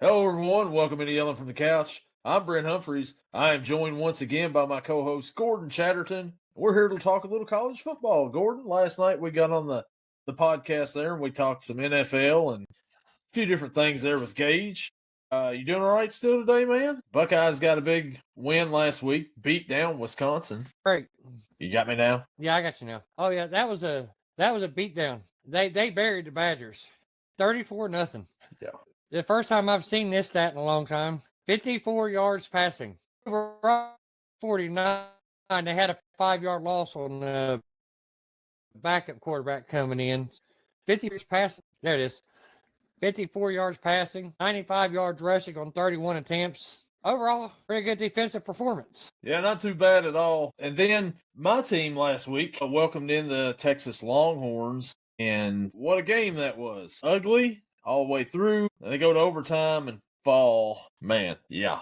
Hello, everyone. Welcome into Yelling from the Couch. I'm Brent Humphreys. I am joined once again by my co-host Gordon Chatterton. We're here to talk a little college football. Gordon, last night we got on the podcast there and we talked some NFL and a few different things there with Gage. You doing all right still today, man? Buckeyes got a big win last week, beat down Wisconsin. Great. You got me now? Yeah, I got you now. Oh yeah, that was a beatdown. They buried the Badgers, 34-0. Yeah. The first time I've seen this stat in a long time. 54 yards passing, overall 49. They had a 5-yard loss on the backup quarterback coming in. 50 yards passing. There it is. 54 yards passing, 95 yards rushing on 31 attempts. Overall, pretty good defensive performance. Yeah, not too bad at all. And then my team last week welcomed in the Texas Longhorns, and what a game that was. Ugly all the way through. They go to overtime and fall. Man, yeah,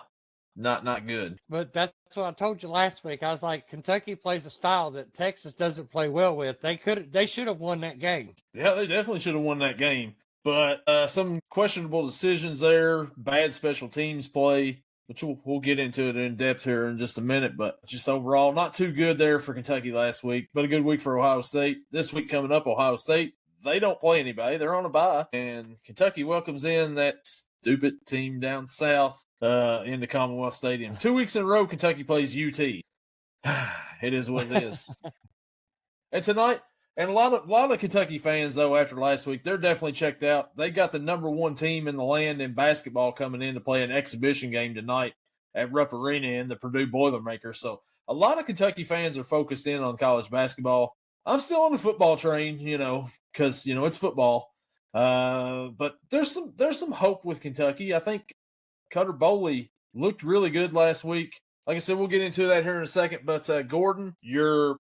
not good. But that's what I told you last week. I was like, Kentucky plays a style that Texas doesn't play well with. They should have won that game. Yeah, they definitely should have won that game. But some questionable decisions there, bad special teams play, which we'll get into it in depth here in just a minute. But just overall, not too good there for Kentucky last week, but a good week for Ohio State. This week coming up, Ohio State, they don't play anybody. They're on a bye. And Kentucky welcomes in that stupid team down south in the Commonwealth Stadium. 2 weeks in a row, Kentucky plays UT. It is what it is. And tonight, and a lot of Kentucky fans, though, after last week, they're definitely checked out. They got the number one team in the land in basketball coming in to play an exhibition game tonight at Rupp Arena in the Purdue Boilermakers. So a lot of Kentucky fans are focused in on college basketball. I'm still on the football train, because, it's football. But there's some hope with Kentucky. I think Cutter Boley looked really good last week. Like I said, we'll get into that here in a second. But, Gordon, your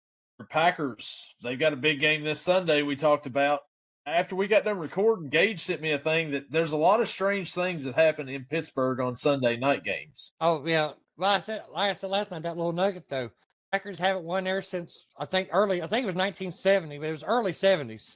Packers, they've got a big game this Sunday we talked about. After we got done recording, Gage sent me a thing that there's a lot of strange things that happen in Pittsburgh on Sunday night games. Oh, yeah. Well, like I said last night, that little nugget, though. Packers haven't won there since, I think it was 1970, but it was early 70s.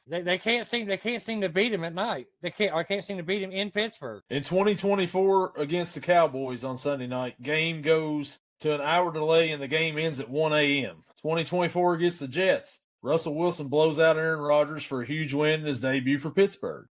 They can't seem to beat him at night. I can't seem to beat him in Pittsburgh. In 2024 against the Cowboys on Sunday night, game goes to an hour delay and the game ends at 1 a.m. 2024 against the Jets, Russell Wilson blows out Aaron Rodgers for a huge win in his debut for Pittsburgh.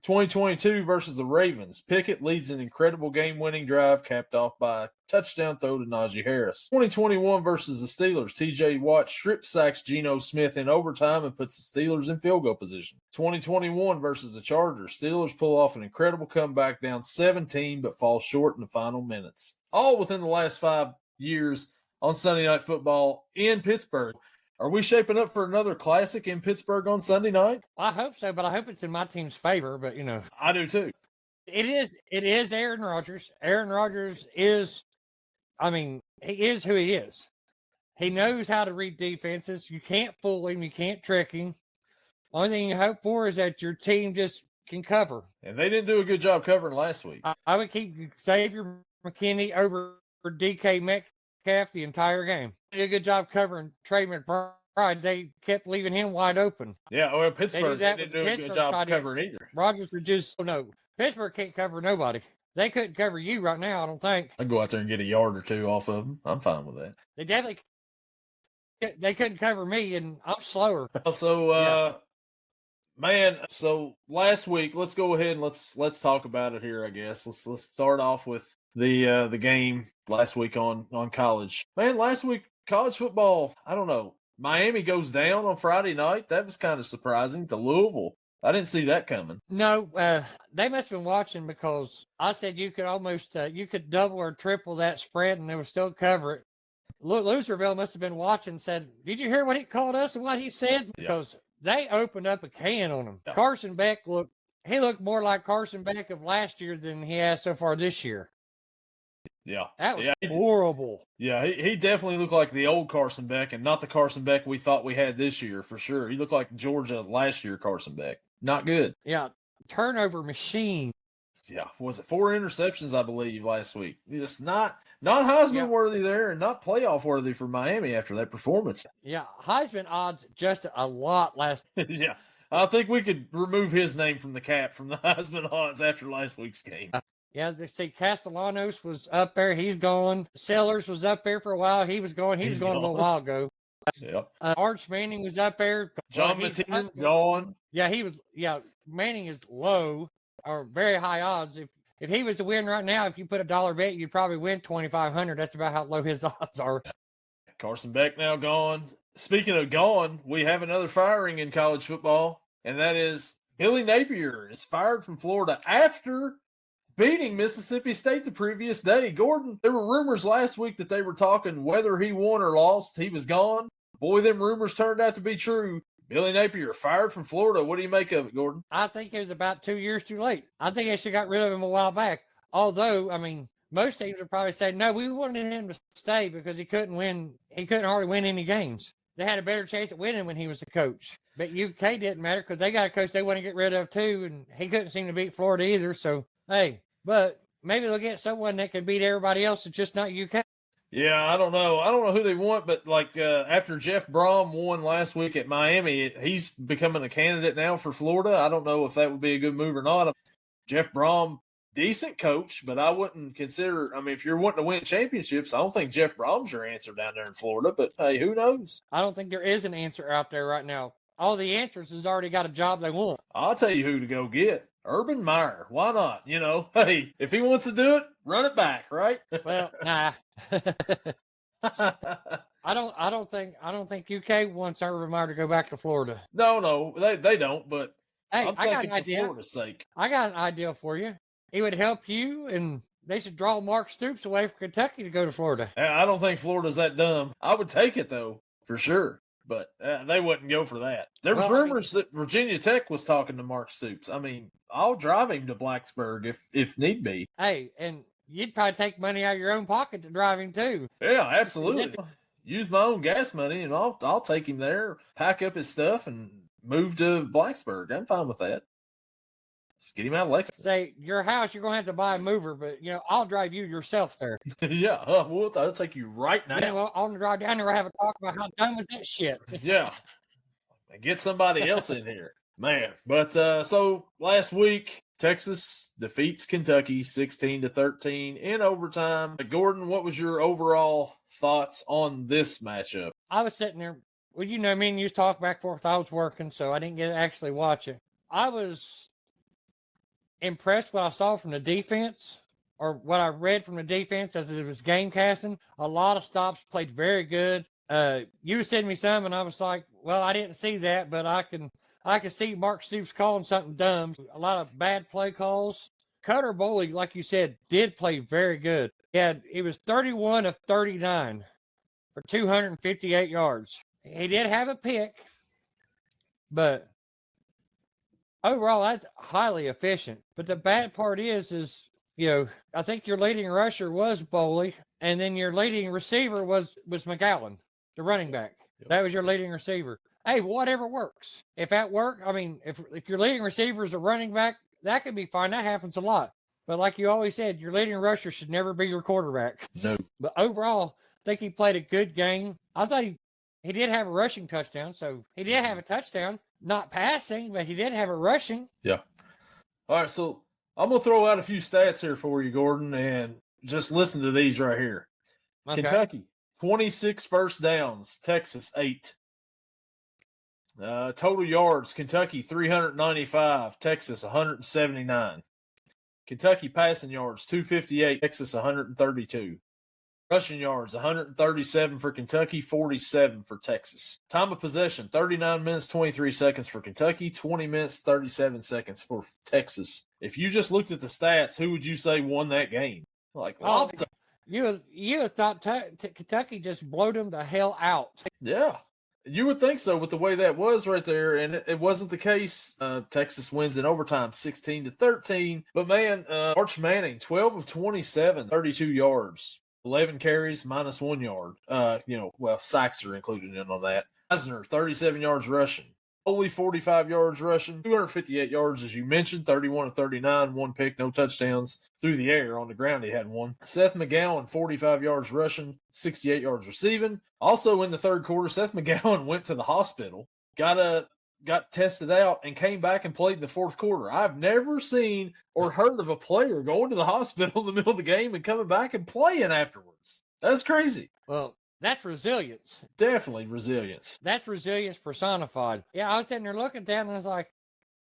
2022 versus the Ravens, Pickett leads an incredible game-winning drive capped off by a touchdown throw to Najee Harris. 2021 versus the Steelers, TJ Watt strip sacks Geno Smith in overtime and puts the Steelers in field goal position. 2021 versus the Chargers, Steelers pull off an incredible comeback down 17 but fall short in the final minutes. All within the last 5 years on Sunday Night Football in Pittsburgh. Are we shaping up for another classic in Pittsburgh on Sunday night? I hope so, but I hope it's in my team's favor. But I do too. It is Aaron Rodgers. Aaron Rodgers is, he is who he is. He knows how to read defenses. You can't fool him. You can't trick him. Only thing you hope for is that your team just can cover. And they didn't do a good job covering last week. I would keep Xavier McKinney over DK Metcalf the entire game. They did a good job covering Trey McBride. They kept leaving him wide open. Yeah, well, Pittsburgh didn't do a good job covering either. Rodgers would just, no. Pittsburgh can't cover nobody. They couldn't cover you right now, I don't think. I'd go out there and get a yard or two off of them. I'm fine with that. They couldn't cover me, and I'm slower. So, man, so last week, let's go ahead and let's talk about it here, I guess. Let's start off with the game last week on college. Man, last week, college football, I don't know. Miami goes down on Friday night. That was kind of surprising to Louisville. I didn't see that coming. No, they must have been watching because I said you could almost you could double or triple that spread and they would still cover it. Loserville must have been watching and said, did you hear what he called us and what he said? Because they opened up a can on him. Yeah. Carson Beck looked more like Carson Beck of last year than he has so far this year. Yeah. That was horrible. Yeah, he definitely looked like the old Carson Beck and not the Carson Beck we thought we had this year for sure. He looked like Georgia last year Carson Beck. Not good. Yeah, turnover machine. Yeah, was it 4 interceptions, I believe, last week? Just not Heisman worthy there and not playoff worthy for Miami after that performance. Yeah, Heisman odds just a lot last. Yeah, I think we could remove his name from the cap from the Heisman odds after last week's game. Yeah, they say Castellanos was up there. He's gone. Sellers was up there for a while. He was going. He was He's going a little gone. while ago. Yep. Arch Manning was up there. John He's Mateen gone. Yeah, he was. Yeah, Manning is low or very high odds. If he was to win right now, if you put a dollar bet, you'd probably win 2,500. That's about how low his odds are. Carson Beck now gone. Speaking of gone, we have another firing in college football, and that is Billy Napier is fired from Florida after beating Mississippi State the previous day. Gordon, there were rumors last week that they were talking whether he won or lost. He was gone. Boy, them rumors turned out to be true. Billy Napier fired from Florida. What do you make of it, Gordon? I think it was about 2 years too late. I think they should have got rid of him a while back. Although, I mean, most teams would probably say, no, we wanted him to stay because he couldn't win. He couldn't hardly win any games. They had a better chance at winning when he was the coach. But UK didn't matter because they got a coach they want to get rid of too, and he couldn't seem to beat Florida either. So, hey, but maybe they'll get someone that can beat everybody else. It's just not UK. Yeah, I don't know. I don't know who they want, but like after Jeff Brom won last week at Miami, he's becoming a candidate now for Florida. I don't know if that would be a good move or not. Jeff Brom, decent coach, but I wouldn't consider. I mean, if you're wanting to win championships, I don't think Jeff Brom's your answer down there in Florida. But hey, who knows? I don't think there is an answer out there right now. All the answers has already got a job they want. I'll tell you who to go get. Urban Meyer. Why not? You know, hey, if he wants to do it, run it back, right? Well, nah. I don't think UK wants Urban Meyer to go back to Florida. No, they don't. But hey, I'm I got thinking an for idea. Florida's sake. I got an idea for you. It would help you, and they should draw Mark Stoops away from Kentucky to go to Florida. I don't think Florida's that dumb. I would take it though, for sure. But they wouldn't go for that. There was rumors that Virginia Tech was talking to Mark Stoops. I mean, I'll drive him to Blacksburg if need be. Hey, and you'd probably take money out of your own pocket to drive him too. Yeah, absolutely. Use my own gas money, and I'll take him there, pack up his stuff, and move to Blacksburg. I'm fine with that. Just get him out of Lexington. Say, your house, you're going to have to buy a mover, but, I'll drive you yourself there. Yeah, I'll take you right now. On the drive down there, we'll have a talk about how dumb was that shit. Yeah. And get somebody else in here. Man. But so last week, Texas defeats Kentucky 16-13 in overtime. Gordon, what was your overall thoughts on this matchup? I was sitting there. Well, me and you talked back and forth. I was working, so I didn't get to actually watch it. I was impressed what I saw from the defense, or what I read from the defense as it was game casting. A lot of stops, played very good. You sent me some, and I was like, well, I didn't see that, but I can see Mark Stoops calling something dumb. A lot of bad play calls. Cutter Boley, like you said, did play very good. He was 31 of 39 for 258 yards. He did have a pick, but overall, that's highly efficient. But the bad part is, I think your leading rusher was Boley, and then your leading receiver was McGowan, the running back. Yep. That was your leading receiver. Hey, whatever works. If that works, I mean, if your leading receiver is a running back, that could be fine. That happens a lot. But like you always said, your leading rusher should never be your quarterback. No. But overall, I think he played a good game. I thought he did have a rushing touchdown, so he did have a touchdown. Not passing, but he did have a rushing. Yeah. All right, so I'm going to throw out a few stats here for you, Gordon, and just listen to these right here. Okay. Kentucky, 26 first downs. Texas, 8. Total yards, Kentucky, 395. Texas, 179. Kentucky passing yards, 258. Texas, 132. Rushing yards, 137 for Kentucky, 47 for Texas. Time of possession, 39 minutes, 23 seconds for Kentucky, 20 minutes, 37 seconds for Texas. If you just looked at the stats, who would you say won that game? Lots of. You thought Kentucky just blowed them the hell out. Yeah. You would think so with the way that was right there, and it wasn't the case. Texas wins in overtime, 16-13. But, man, Arch Manning, 12 of 27, 32 yards. 11 carries, minus 1 yard. Sacks are included in on that. Eisner, 37 yards rushing. Only 45 yards rushing. 258 yards, as you mentioned. 31 of 39, 1 pick, no touchdowns. Through the air, on the ground he had 1. Seth McGowan, 45 yards rushing, 68 yards receiving. Also in the third quarter, Seth McGowan went to the hospital. Got a got tested out and came back and played in the fourth quarter. I've never seen or heard of a player going to the hospital in the middle of the game and coming back and playing afterwards. That's crazy. Well, that's resilience. Definitely resilience. That's resilience personified. Yeah, I was sitting there looking at that and I was like,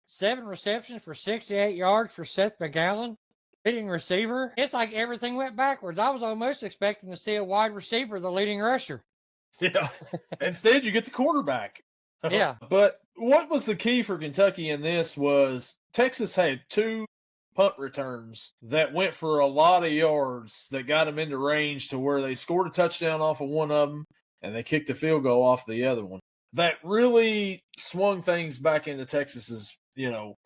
7 receptions for 68 yards for Seth McGowan, leading receiver. It's like everything went backwards. I was almost expecting to see a wide receiver, the leading rusher. Yeah. Instead, you get the quarterback. Yeah. But what was the key for Kentucky in this was Texas had 2 punt returns that went for a lot of yards that got them into range to where they scored a touchdown off of one of them and they kicked a field goal off the other one. That really swung things back into Texas's,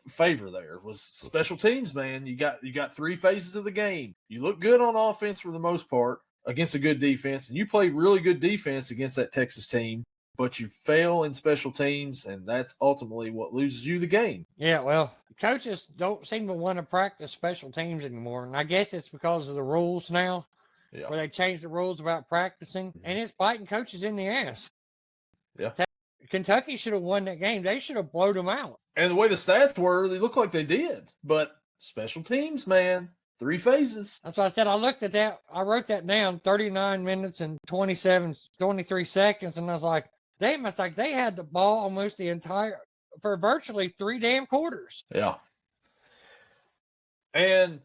favor. There was special teams, man. You got 3 phases of the game. You look good on offense for the most part against a good defense, and you play really good defense against that Texas team, but you fail in special teams, and that's ultimately what loses you the game. Yeah, well, coaches don't seem to want to practice special teams anymore, and I guess it's because of the rules now, where they changed the rules about practicing, and it's biting coaches in the ass. Yeah. Kentucky should have won that game. They should have blown them out. And the way the stats were, they looked like they did. But special teams, man, 3 phases. That's why I said I looked at that. I wrote that down, 39 minutes and 23 seconds. And I was like, they had the ball almost for virtually 3 damn quarters. Yeah. And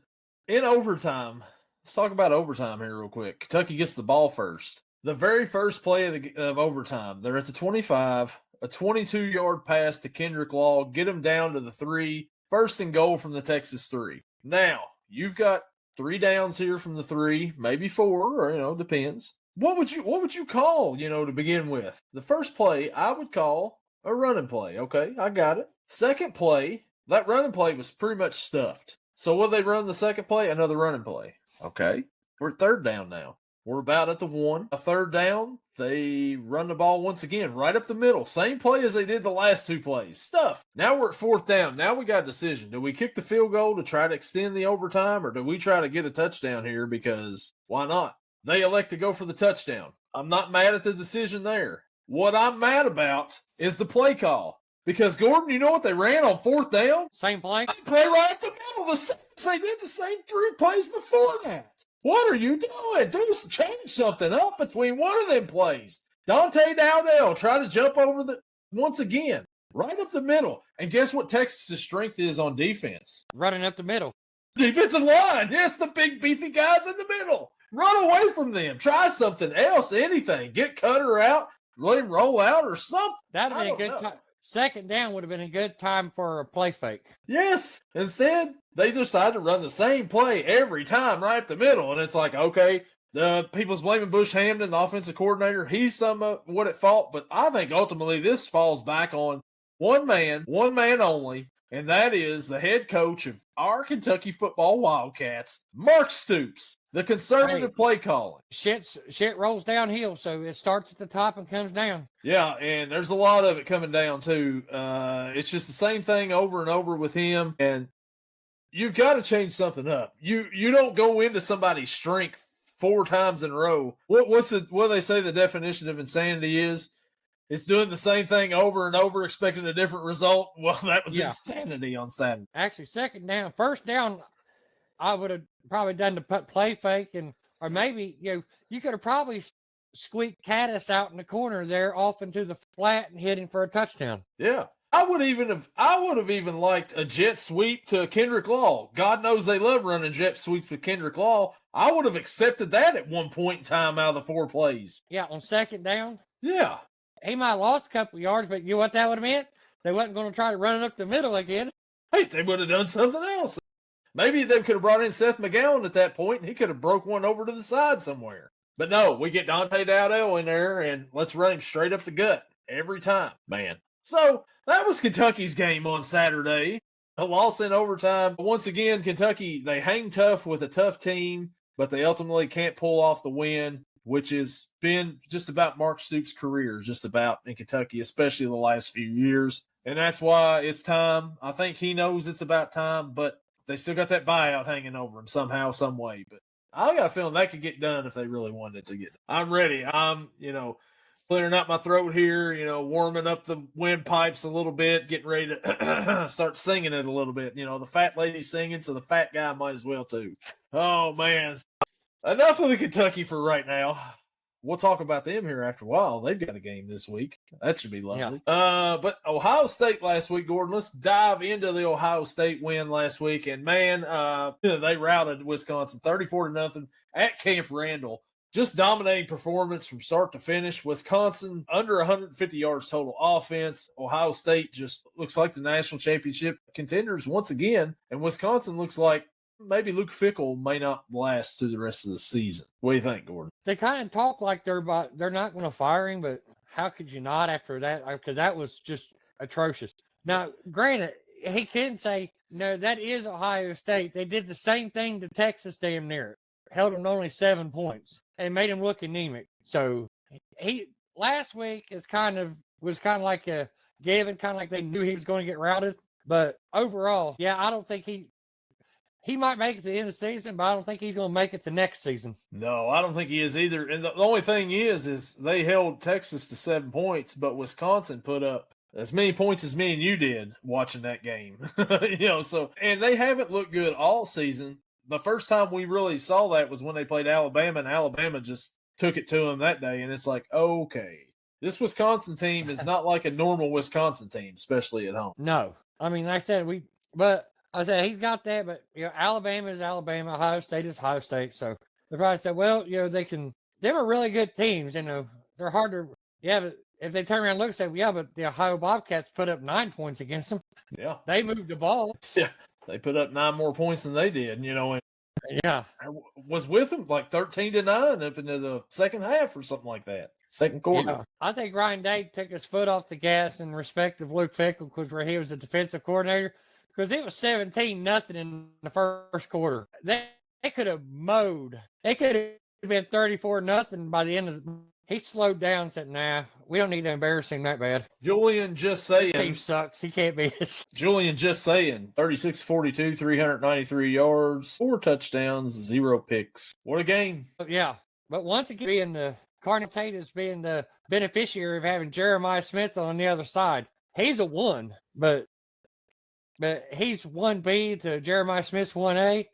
in overtime, let's talk about overtime here real quick. Kentucky gets the ball first. The very first play of overtime, they're at the 25, a 22-yard pass to Kendrick Law, get them down to the 3, first and goal from the Texas 3. Now, you've got 3 downs here from the 3, maybe 4, or depends. What would you call, to begin with? The first play, I would call a running play. Okay, I got it. Second play, that running play was pretty much stuffed. So what they run the second play? Another running play. Okay, we're at 3rd down now. We're about at the 1. A 3rd down, they run the ball once again, right up the middle. Same play as they did the last 2 plays. Stuff. Now we're at 4th down. Now we got a decision. Do we kick the field goal to try to extend the overtime, or do we try to get a touchdown here because why not? They elect to go for the touchdown. I'm not mad at the decision there. What I'm mad about is the play call. Because, Gordon, you know what they ran on 4th down? Same play? They play right up the middle. They did the same 3 plays before that. What are you doing? Change something up between one of them plays. Dante Dowdell try to jump over once again, right up the middle. And guess what Texas's strength is on defense? Running up the middle. Defensive line. Yes, the big beefy guys in the middle. Run away from them. Try something else, anything. Get Cutter out, let him roll out or something. That would have been a good time. 2nd down would have been a good time for a play fake. Yes. Instead, they decide to run the same play every time right up the middle. And it's like, okay, the people's blaming Bush Hamden, the offensive coordinator. He's somewhat at fault. But I think ultimately this falls back on one man only, and that is the head coach of our Kentucky football Wildcats, Mark Stoops, the conservative play calling. Shit rolls downhill, so it starts at the top and comes down. Yeah, and there's a lot of it coming down, too. It's just the same thing over and over with him, and you've got to change something up. You don't go into somebody's strength 4 times in a row. What do they say the definition of insanity is? It's doing the same thing over and over, expecting a different result. Well, that was insanity on Saturday. Actually, 2nd down. 1st down, I would have probably done the play fake, or maybe you could have probably squeaked Caddis out in the corner there, off into the flat, and hit him for a touchdown. Yeah, I would have even liked a jet sweep to Kendrick Law. God knows they love running jet sweeps with Kendrick Law. I would have accepted that at one point in time out of the 4 plays. Yeah, on 2nd down. Yeah. He might have lost a couple of yards, but you know what that would have meant? They wasn't going to try to run it up the middle again. Hey, they would have done something else. Maybe they could have brought in Seth McGowan at that point, and he could have broke one over to the side somewhere. But no, we get Dante Dowdell in there, and let's run him straight up the gut every time, man. So that was Kentucky's game on Saturday. A loss in overtime. Once again, Kentucky, they hang tough with a tough team, but they ultimately can't pull off the win, which has been just about Mark Stoops' career, just about in Kentucky, especially the last few years. And that's why it's time. I think he knows it's about time, but they still got that buyout hanging over him somehow, some way. But I got a feeling that could get done if they really wanted it to get done. I'm ready. clearing out my throat here, warming up the windpipes a little bit, getting ready to start singing it a little bit. The fat lady singing, so the fat guy might as well too. Oh man. Enough of the Kentucky for right now. We'll talk about them here after a while. They've got a game this week. That should be lovely. But Ohio State last week, Gordon, let's dive into the Ohio State win last week. And man, they routed Wisconsin 34-0 at Camp Randall. Just dominating performance from start to finish. Wisconsin under 150 yards total offense. Ohio State just looks like the national championship contenders once again. And Wisconsin looks like maybe Luke Fickell may not last through the rest of the season. What do you think, Gordon? They kind of talk like they're not going to fire him, but how could you not after that? Because that was just atrocious. Now, granted, he can say, no, that is Ohio State. They did the same thing to Texas damn near. Held them to only 7 points and made him look anemic. So he last week was kind of like a given, kind of like they knew he was going to get routed. But overall, yeah, I don't think he might make it to the end of the season, but I don't think he's going to make it to next season. No, I don't think he is either. And the only thing is they held Texas to 7 points, but Wisconsin put up as many points as me and you did watching that game. And they haven't looked good all season. The first time we really saw that was when they played Alabama, and Alabama just took it to them that day. And it's like, okay, this Wisconsin team is not like a normal Wisconsin team, especially at home. No. I mean, like I said, but I said he's got that, but Alabama is Alabama, Ohio State is Ohio State. So they probably said, well, they were really good teams. They're hard to, but if they turn around and look and say, but the Ohio Bobcats put up 9 points against them. Yeah. They moved the ball. Yeah. They put up 9 more points than they did, and yeah. I was with them like 13-9 up into the second half or something like that. Second quarter. Yeah. I think Ryan Day took his foot off the gas in respect of Luke Fickell, because where he was the defensive coordinator, because it was 17-0 in the first quarter. They could have mowed. They could have been 34-0 by the end of the. He slowed down and said, nah, we don't need to embarrass him that bad. Julian just saying. This team sucks. He can't beat us. Julian just saying. 36-42, 393 yards, 4 touchdowns, 0 picks. What a game. Yeah. But once again, Carnell Tate is being the beneficiary of having Jeremiah Smith on the other side. He's a 1, but he's 1B to Jeremiah Smith's 1A.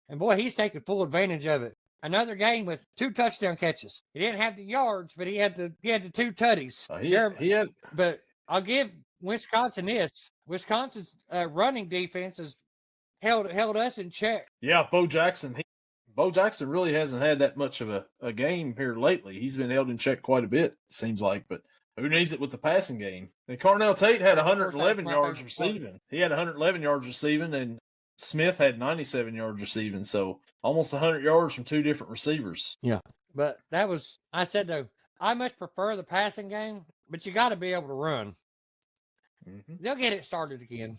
And boy, he's taking full advantage of it. Another game with 2 touchdown catches. He didn't have the yards, but he had the 2 tutties. But I'll give Wisconsin this. Wisconsin's running defense has held us in check. Yeah, Bo Jackson. Bo Jackson really hasn't had that much of a game here lately. He's been held in check quite a bit, it seems like, but who needs it with the passing game? And Carnell Tate had 111 yards receiving. He had 111 yards receiving, and Smith had 97 yards receiving, so almost 100 yards from 2 different receivers. Yeah, but I said, though, I much prefer the passing game, but you got to be able to run. Mm-hmm. They'll get it started again.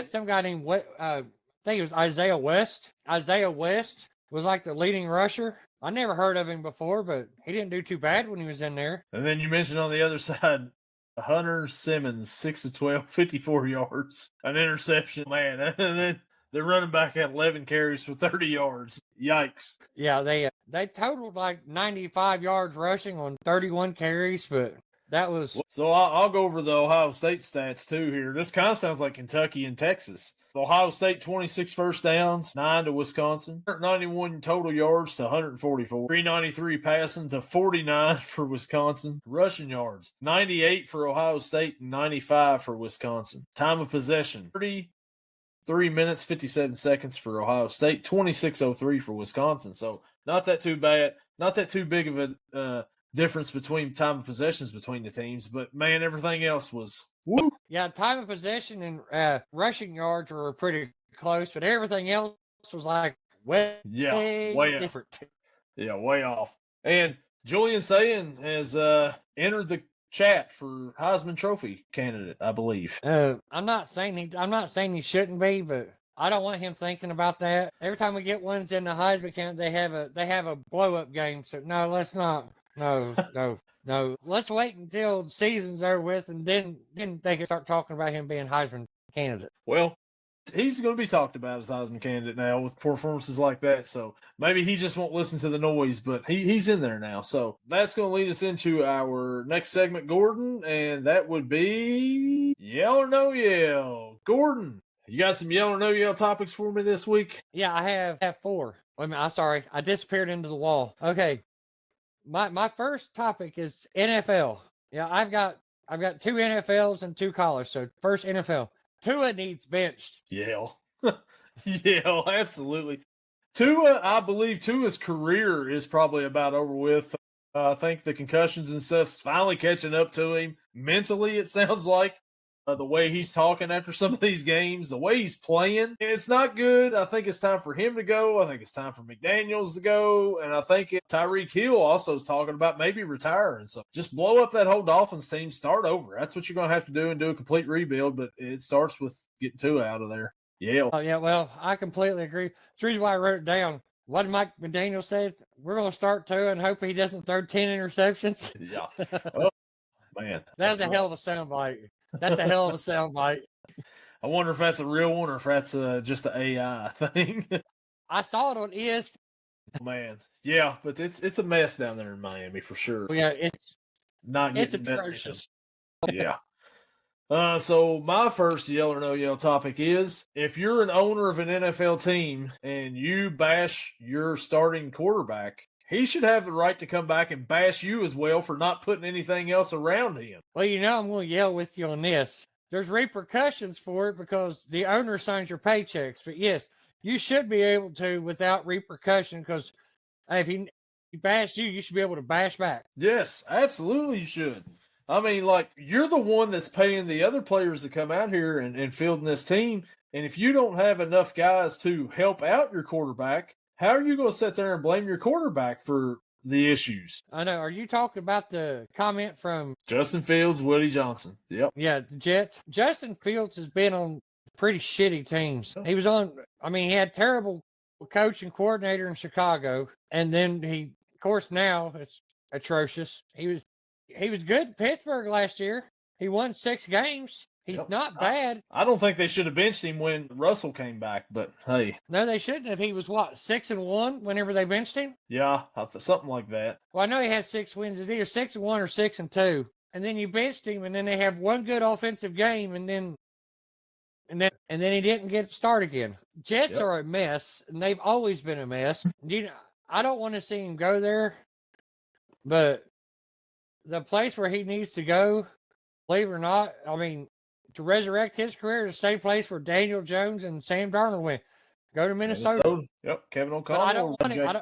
Some guy named, I think it was Isaiah West. Isaiah West was like the leading rusher. I never heard of him before, but he didn't do too bad when he was in there. And then you mentioned on the other side, Hunter Simmons, 6 of 12, 54 yards, an interception, man. And then the running back had 11 carries for 30 yards. Yikes. Yeah, they totaled like 95 yards rushing on 31 carries, but that was... So I'll go over the Ohio State stats too here. This kind of sounds like Kentucky and Texas. Ohio State, 26 first downs, 9 to Wisconsin. 191 total yards to 144. 393 passing to 49 for Wisconsin. Rushing yards, 98 for Ohio State and 95 for Wisconsin. Time of possession, 33 minutes, 57 seconds for Ohio State, 26:03 for Wisconsin. So not that too bad. Not that too big of a difference between time of possessions between the teams. But, man, everything else was... Woo. Yeah, time of possession and rushing yards were pretty close, but everything else was like way different. Yeah, way off. And Julian Sayin has entered the chat for Heisman Trophy candidate, I believe. I'm not saying he shouldn't be, but I don't want him thinking about that. Every time we get ones in the Heisman candidate, they have a blow up game. So no, let's not. No. Let's wait until the season's over with, and then they can start talking about him being Heisman candidate. Well, he's going to be talked about as Heisman candidate now with performances like that. So maybe he just won't listen to the noise, but he's in there now. So that's going to lead us into our next segment, Gordon, and that would be Yell or No Yell. Gordon, you got some Yell or No Yell topics for me this week? Yeah, I have four. Wait a minute, I'm sorry. I disappeared into the wall. Okay. My first topic is NFL. Yeah, I've got two NFLs and two college. So first NFL. Tua needs benched. Yell. Yell, absolutely. Tua, I believe Tua's career is probably about over with. I think the concussions and stuff's finally catching up to him mentally. It sounds like the way he's talking after some of these games, the way he's playing, it's not good. I think it's time for him to go. I think it's time for McDaniels to go, and I think Tyreek Hill also is talking about maybe retiring. So just blow up that whole Dolphins team, start over. That's what you're going to have to do and do a complete rebuild. But it starts with getting Tua out of there. Yeah. Oh yeah, well, I completely agree. That's the reason why I wrote it down. What did Mike McDaniel said? We're going to start Tua and hope he doesn't throw 10 interceptions. Yeah. Oh, man. That's a hell of a soundbite. That's a hell of a soundbite. I wonder if that's a real one or if that's just an AI thing. I saw it on ESPN. Man, yeah, but it's a mess down there in Miami for sure. Yeah, it's Not getting atrocious. Yeah. So my first Yell or No Yell topic is if you're an owner of an NFL team and you bash your starting quarterback, he should have the right to come back and bash you as well for not putting anything else around him. Well, I'm going to yell with you on this. There's repercussions for it because the owner signs your paychecks. But yes, you should be able to without repercussion because if he bashed you, you should be able to bash back. Yes, absolutely you should. I mean, like, you're the one that's paying the other players to come out here and fielding this team. And if you don't have enough guys to help out your quarterback, how are you going to sit there and blame your quarterback for the issues? I know. Are you talking about the comment from Justin Fields, Woody Johnson? Yep. Yeah, the Jets. Justin Fields has been on pretty shitty teams. He was on, he had terrible coach and coordinator in Chicago. And then of course, now it's atrocious. He was good in Pittsburgh last year. He won 6 games. He's not bad. I don't think they should have benched him when Russell came back, but hey. No, they shouldn't have. He was 6-1 whenever they benched him? Yeah, something like that. Well, I know he had 6 wins. It's either 6-1 or 6-2. And then you benched him, and then they have one good offensive game, and then he didn't get to start again. Jets are a mess, and they've always been a mess. I don't want to see him go there, but the place where he needs to go, believe it or not, to resurrect his career is the same place where Daniel Jones and Sam Darnold went. Go to Minnesota. Yep, Kevin O'Connell. But I don't want him.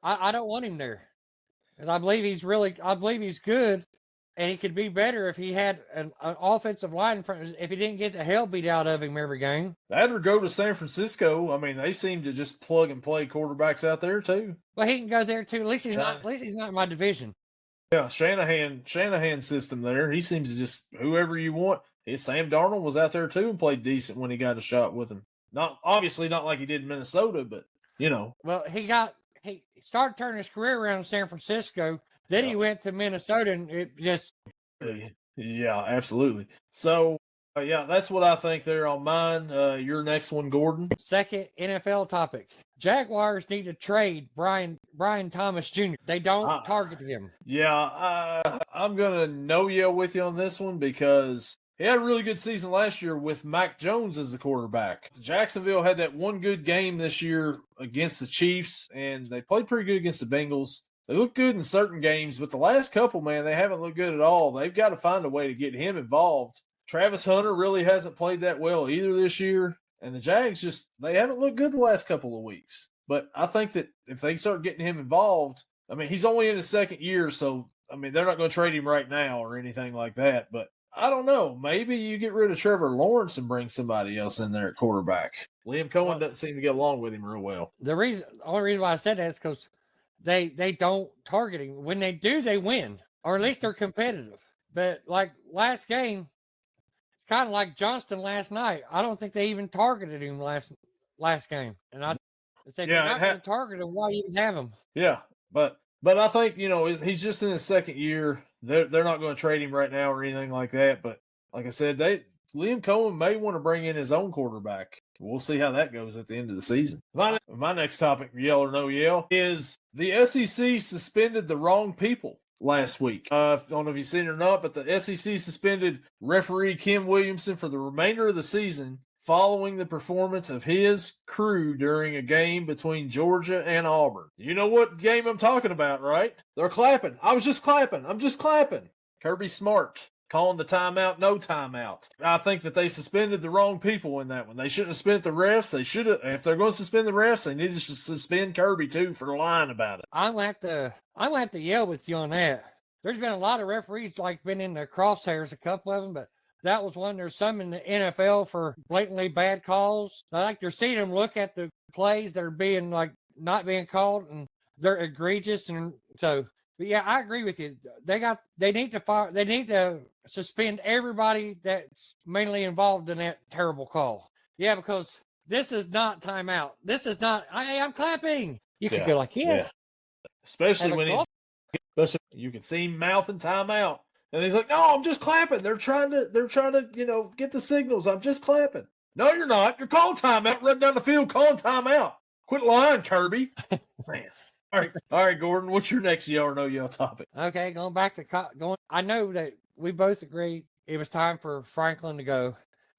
I don't want him there. And I believe he's good, and he could be better if he had an offensive line in front. If he didn't get the hell beat out of him every game. That or go to San Francisco. They seem to just plug and play quarterbacks out there too. Well, he can go there too. At least he's not in my division. Yeah, Shanahan system there. He seems to just whoever you want. Sam Darnold was out there too and played decent when he got a shot with him. Not like he did in Minnesota, but Well, he started turning his career around in San Francisco. Then he went to Minnesota, and it just yeah, absolutely. So that's what I think there on mine. Your next one, Gordon. Second NFL topic. Jaguars need to trade Brian Thomas Jr. They don't target him. Yeah, I'm going to no yell with you on this one because he had a really good season last year with Mac Jones as the quarterback. Jacksonville had that one good game this year against the Chiefs, and they played pretty good against the Bengals. They look good in certain games, but the last couple, man, they haven't looked good at all. They've got to find a way to get him involved. Travis Hunter really hasn't played that well either this year. And the Jags they haven't looked good the last couple of weeks. But I think that if they start getting him involved, he's only in his second year, so, they're not going to trade him right now or anything like that. But I don't know. Maybe you get rid of Trevor Lawrence and bring somebody else in there at quarterback. Liam Cohen doesn't seem to get along with him real well. The only reason why I said that is because they don't target him. When they do, they win. Or at least they're competitive. But like last game, kind of like Johnston last night. I don't think they even targeted him last game. And I said, you're not going to target him. Why even have him? Yeah, but I think, he's just in his second year. They're not going to trade him right now or anything like that. But like I said, Liam Cohen may want to bring in his own quarterback. We'll see how that goes at the end of the season. My next topic, yell or no yell, is the SEC suspended the wrong people last week. I don't know if you've seen it or not, but the SEC suspended referee Kim Williamson for the remainder of the season following the performance of his crew during a game between Georgia and Auburn. You know what game I'm talking about, right? They're clapping. I was just clapping. I'm just clapping. Kirby Smart calling the timeout, no timeout. I think that they suspended the wrong people in that one. They shouldn't have suspended the refs. They should have. If they're going to suspend the refs, they need to suspend Kirby too for lying about it. I'm have to yell with you on that. There's been a lot of referees been in the crosshairs, a couple of them, but that was one. There's some in the NFL for blatantly bad calls. You're seeing them look at the plays that are being not being called, and they're egregious. And so, but yeah, I agree with you. They need to suspend everybody that's mainly involved in that terrible call. Yeah, because this is not timeout. This is not. Hey, I'm clapping. You can go like yes. Yeah. Especially when you can see him mouthing timeout. And he's like, no, I'm just clapping. They're trying to, get the signals. I'm just clapping. No, you're not. You're calling timeout. Run down the field, calling timeout. Quit lying, Kirby. Man. All right, Gordon. What's your next yell or no yell topic? Okay, going back to I know that we both agreed it was time for Franklin to go,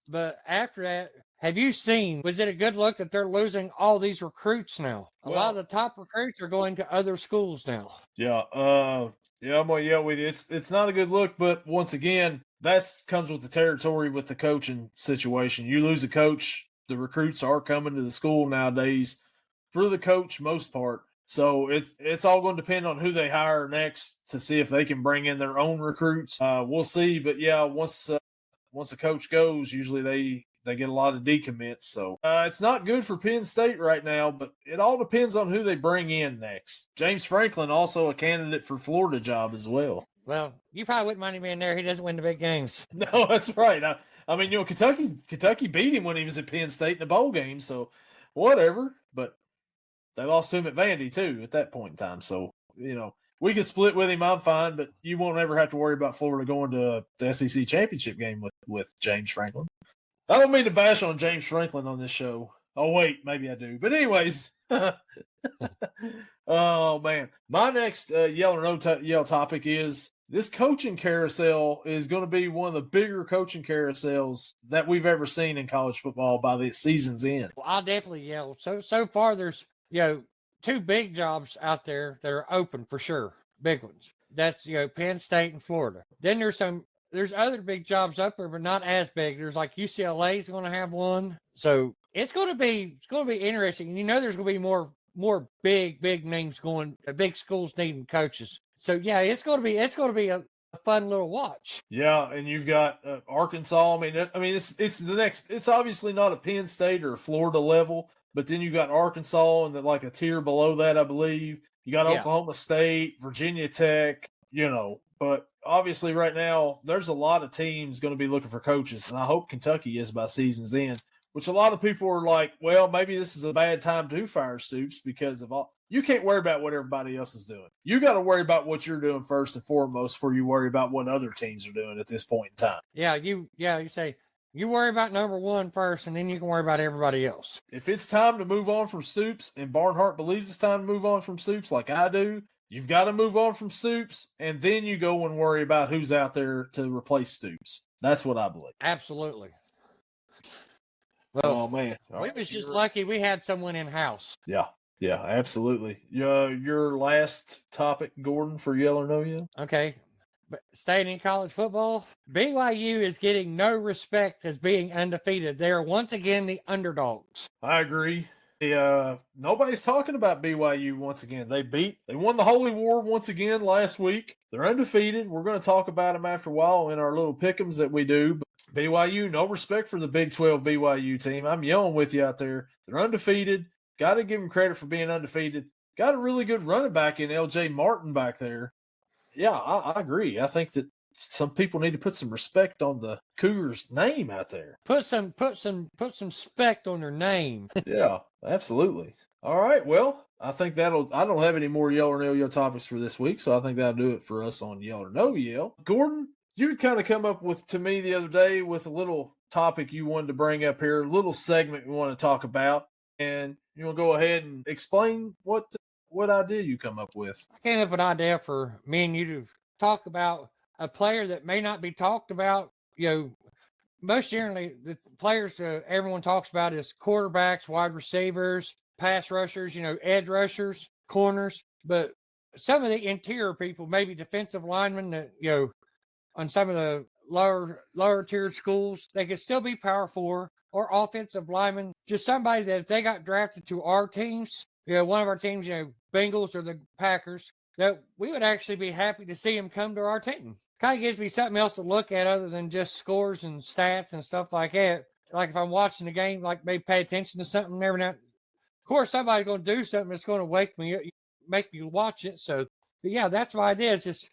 but after that, have you seen? Was it a good look that they're losing all these recruits now? A lot of the top recruits are going to other schools now. Yeah. Yeah, I'm gonna yell with you. It's not a good look, but once again, that comes with the territory with the coaching situation. You lose a coach, the recruits are coming to the school nowadays for the coach most part. So it's all going to depend on who they hire next to see if they can bring in their own recruits. We'll see, but yeah, once a coach goes, usually they get a lot of decommits. So it's not good for Penn State right now, but it all depends on who they bring in next. James Franklin, also a candidate for Florida job as well. Well, you probably wouldn't mind him being there. He doesn't win the big games. No, that's right. I mean, Kentucky beat him when he was at Penn State in the bowl game, so whatever. But they lost to him at Vandy, too, at that point in time. So, we can split with him. I'm fine, but you won't ever have to worry about Florida going to the SEC championship game with James Franklin. I don't mean to bash on James Franklin on this show. Oh, wait, maybe I do. But anyways, oh, man. My next yell or no yell topic is this coaching carousel is going to be one of the bigger coaching carousels that we've ever seen in college football by the season's end. Well, I'll definitely yell. So far, there's, two big jobs out there that are open for sure. Big ones. That's, Penn State and Florida. Then there's other big jobs up there, but not as big. There's UCLA is going to have one. So it's going to be interesting. There's going to be more big names going, big schools needing coaches. So yeah, it's going to be a fun little watch. Yeah. And you've got Arkansas. I mean, it's the next, it's obviously not a Penn State or Florida level, but then you got Arkansas and like a tier below that, I believe. You got Oklahoma State, Virginia Tech, but obviously right now there's a lot of teams going to be looking for coaches, and I hope Kentucky is by season's end, which a lot of people are like, well, maybe this is a bad time to fire Stoops because of all. You can't worry about what everybody else is doing. You got to worry about what you're doing first and foremost before you worry about what other teams are doing at this point in time. Yeah, you say you worry about number one first, and then you can worry about everybody else. If it's time to move on from Stoops, and Barnhart believes it's time to move on from Stoops like I do, you've got to move on from Stoops, and then you go and worry about who's out there to replace Stoops. That's what I believe. Absolutely. Well, oh, man. We was just lucky we had someone in-house. Yeah, absolutely. Your last topic, Gordon, for yell or no yell? Okay. But staying in college football, BYU is getting no respect as being undefeated. They are once again the underdogs. I agree. Nobody's talking about BYU once again. They won the Holy War once again last week. They're undefeated. We're going to talk about them after a while in our little pick'ems that we do. But BYU, no respect for the Big 12 BYU team. I'm yelling with you out there. They're undefeated. Got to give them credit for being undefeated. Got a really good running back in LJ Martin back there. Yeah, I agree. I think that some people need to put some respect on the Cougars' name out there. Put some respect on their name. Yeah, absolutely. All right. Well, I think I don't have any more yell or no yell topics for this week, so I think that'll do it for us on yell or no yell. Gordon, you kind of come up with to me the other day with a little topic you wanted to bring up here, a little segment we want to talk about, and you want to go ahead and explain what idea you come up with. I came up with an idea for me and you to talk about a player that may not be talked about. Most generally, the players everyone talks about is quarterbacks, wide receivers, pass rushers, edge rushers, corners. But some of the interior people, maybe defensive linemen that, on some of the lower tiered schools, they could still be power four or offensive linemen. Just somebody that if they got drafted to our teams, one of our teams, Bengals or the Packers, that we would actually be happy to see him come to our team. Kind of gives me something else to look at other than just scores and stats and stuff like that. Like if I'm watching the game, like maybe pay attention to something every now. Of course, somebody's going to do something that's going to make me watch it. So, but yeah, that's my idea. It's just,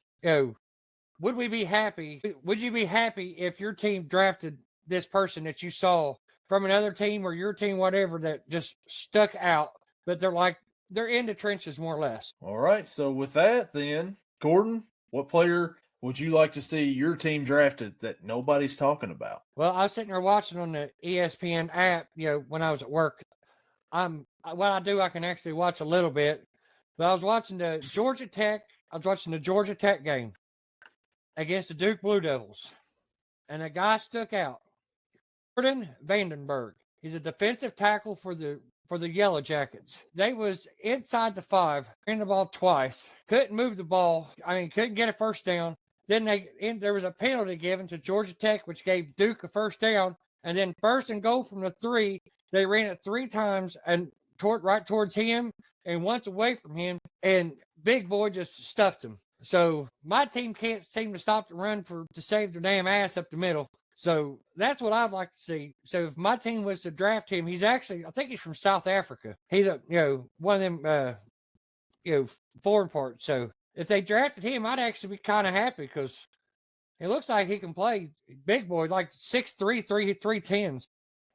would we be happy? Would you be happy if your team drafted this person that you saw from another team or your team, whatever, that just stuck out, but they're in the trenches more or less? All right. So with that, then, Gordon, what player would you like to see your team drafted that nobody's talking about? Well, I was sitting there watching on the ESPN app, when I was at work. What I do, I can actually watch a little bit, but I was watching the Georgia Tech game against the Duke Blue Devils, and a guy stuck out. Jordan Vandenberg. He's a defensive tackle for the Yellow Jackets. They was inside the 5, ran the ball twice, couldn't move the ball. Couldn't get a first down. Then there was a penalty given to Georgia Tech, which gave Duke a first down. And then 1st and goal from the 3, they ran it 3 times and right towards him and once away from him. And Big Boy just stuffed him. So my team can't seem to stop the run to save their damn ass up the middle. So that's what I'd like to see. So if my team was to draft him, I think he's from South Africa. He's one of them, foreign parts. So if they drafted him, I'd actually be kind of happy because it looks like he can play. Big Boy, like 6'3", 310s.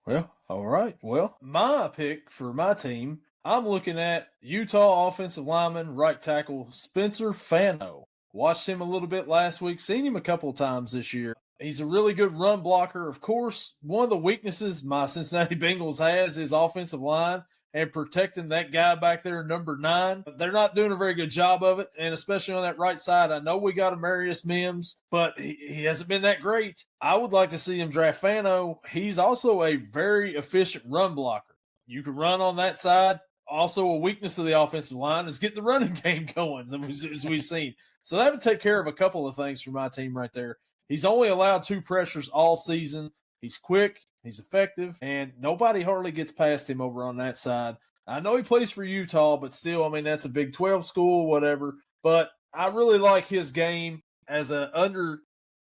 Well, all right. Well, my pick for my team, I'm looking at Utah offensive lineman, right tackle Spencer Fano. Watched him a little bit last week, seen him a couple of times this year. He's a really good run blocker. Of course, one of the weaknesses my Cincinnati Bengals has is offensive line and protecting that guy back there, number 9. They're not doing a very good job of it, and especially on that right side. I know we got Amarius Mims, but he hasn't been that great. I would like to see him draft Fano. He's also a very efficient run blocker. You can run on that side. Also, a weakness of the offensive line is getting the running game going, as we've seen. So that would take care of a couple of things for my team right there. He's only allowed 2 pressures all season. He's quick, he's effective, and nobody hardly gets past him over on that side. I know he plays for Utah, but still, that's a Big 12 school, whatever. But I really like his game as a under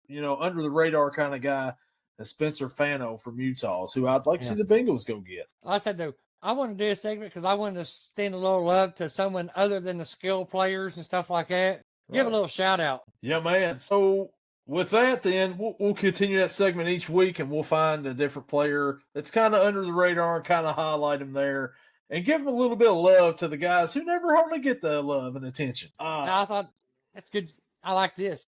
the radar kind of guy, as Spencer Fano from Utah, who I'd like to see the Bengals go get. Like I said, though, I want to do a segment because I wanted to send a little love to someone other than the skill players and stuff like that. Right. Give a little shout out. Yeah, man. So with that, then we'll continue that segment each week, and we'll find a different player that's kind of under the radar and kind of highlight him there and give him a little bit of love to the guys who never hardly get the love and attention. I thought that's good. I like this.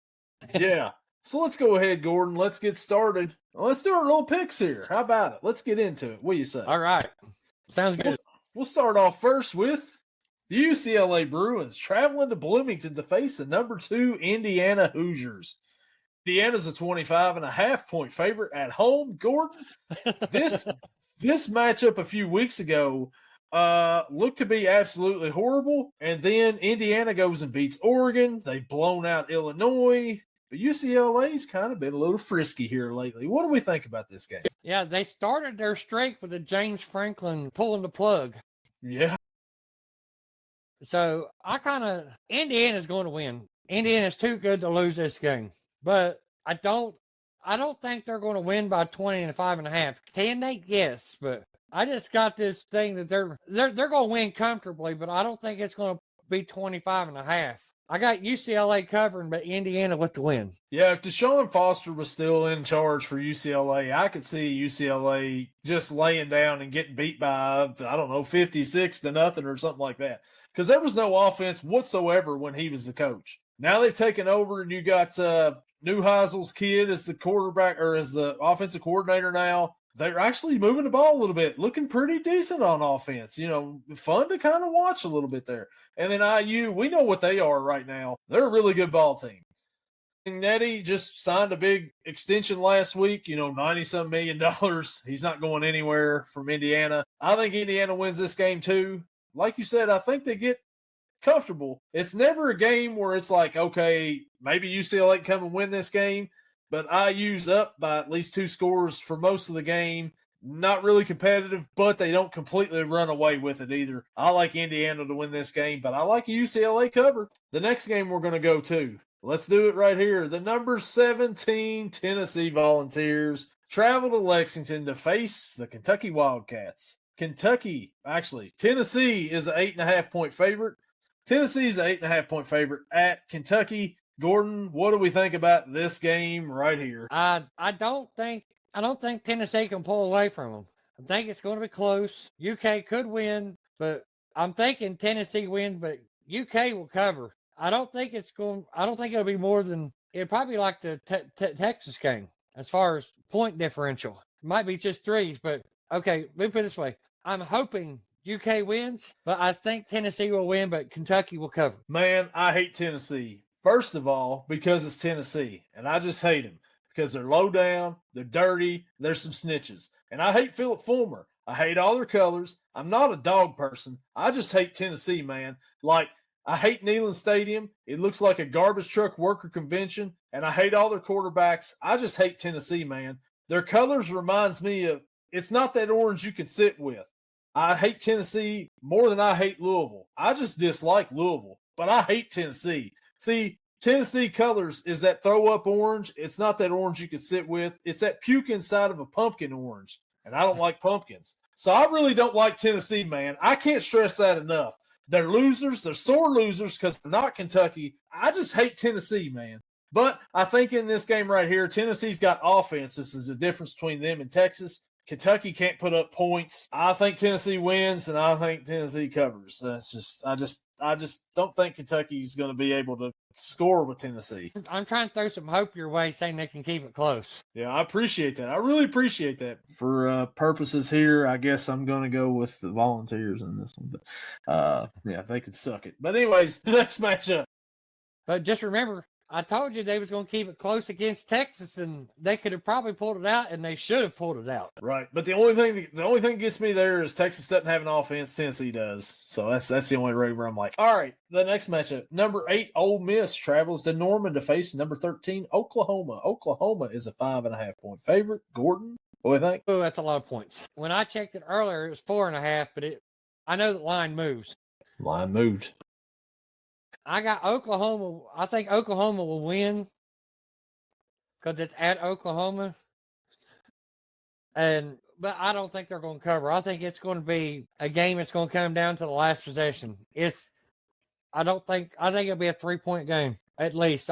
Yeah. So let's go ahead, Gordon. Let's get started. Let's do our little picks here. How about it? Let's get into it. What do you say? All right. Sounds good. We'll start off first with the UCLA Bruins traveling to Bloomington to face the number 2 Indiana Hoosiers. Indiana's a 25.5-point favorite at home. Gordon, this matchup a few weeks ago looked to be absolutely horrible, and then Indiana goes and beats Oregon. They've blown out Illinois, but UCLA's kind of been a little frisky here lately. What do we think about this game? Yeah, they started their streak with the James Franklin pulling the plug. Yeah. So Indiana's going to win. Indiana's too good to lose this game. But I don't think they're going to win by 25.5. Can they? Yes, but I just got this thing that they're going to win comfortably, but I don't think it's going to be 25.5. I got UCLA covering, but Indiana with the win. Yeah, if Deshaun Foster was still in charge for UCLA, I could see UCLA just laying down and getting beat by, 56-0 or something like that. Because there was no offense whatsoever when he was the coach. Now they've taken over, and you got Neuheisel's kid as the quarterback or as the offensive coordinator now. They're actually moving the ball a little bit, looking pretty decent on offense. Fun to kind of watch a little bit there. And then IU, we know what they are right now. They're a really good ball team. Nettie just signed a big extension last week, $90-some million. He's not going anywhere from Indiana. I think Indiana wins this game too. Like you said, I think they get comfortable. It's never a game where it's like, okay, maybe UCLA can come and win this game, but IU's up by at least 2 scores for most of the game. Not really competitive, but they don't completely run away with it either. I like Indiana to win this game, but I like a UCLA cover. The next game we're going to go to, let's do it right here. The number 17 Tennessee Volunteers travel to Lexington to face the Kentucky Wildcats. Tennessee is an 8.5-point favorite. Tennessee's an 8.5-point favorite at Kentucky. Gordon, what do we think about this game right here? I don't think Tennessee can pull away from them. I think it's going to be close. UK could win, but I'm thinking Tennessee wins, but UK will cover. I don't think it'll be more than, it'll probably be like the Texas game as far as point differential. It might be just 3s, but okay, let me put it this way. I'm hoping UK wins, but I think Tennessee will win, but Kentucky will cover. Man, I hate Tennessee. First of all, because it's Tennessee, and I just hate them because they're low down, they're dirty, there's some snitches. And I hate Philip Fulmer. I hate all their colors. I'm not a dog person. I just hate Tennessee, man. Like, I hate Neyland Stadium. It looks like a garbage truck worker convention, and I hate all their quarterbacks. I just hate Tennessee, man. Their colors reminds me of, it's not that orange you can sit with. I hate Tennessee more than I hate Louisville. I just dislike Louisville, but I hate Tennessee. See, Tennessee colors is that throw-up orange. It's not that orange you can sit with. It's that puke inside of a pumpkin orange, and I don't like pumpkins. So I really don't like Tennessee, man. I can't stress that enough. They're losers. They're sore losers because they're not Kentucky. I just hate Tennessee, man. But I think in this game right here, Tennessee's got offense. This is the difference between them and Texas. Kentucky can't put up points. I think Tennessee wins, and I think Tennessee covers. I just don't think Kentucky's going to be able to score with Tennessee. I'm trying to throw some hope your way, saying they can keep it close. Yeah, I appreciate that. I really appreciate that. For purposes here, I guess I'm going to go with the Volunteers in this one. But yeah, they could suck it. But anyways, the next matchup. But just remember, I told you they was going to keep it close against Texas, and they could have probably pulled it out, and they should have pulled it out. Right, but the only thing that gets me there is Texas doesn't have an offense. Tennessee does, so that's the only way where I'm like, all right. The next matchup, number 8 Ole Miss travels to Norman to face number 13 Oklahoma. Oklahoma is a 5.5-point favorite. Gordon, what do you think? Oh, that's a lot of points. When I checked it earlier, it was 4.5, but I know the line moves. Line moved. I got Oklahoma. I think Oklahoma will win because it's at Oklahoma. But I don't think they're going to cover. I think it's going to be a game that's going to come down to the last possession. I think it'll be a 3-point game at least.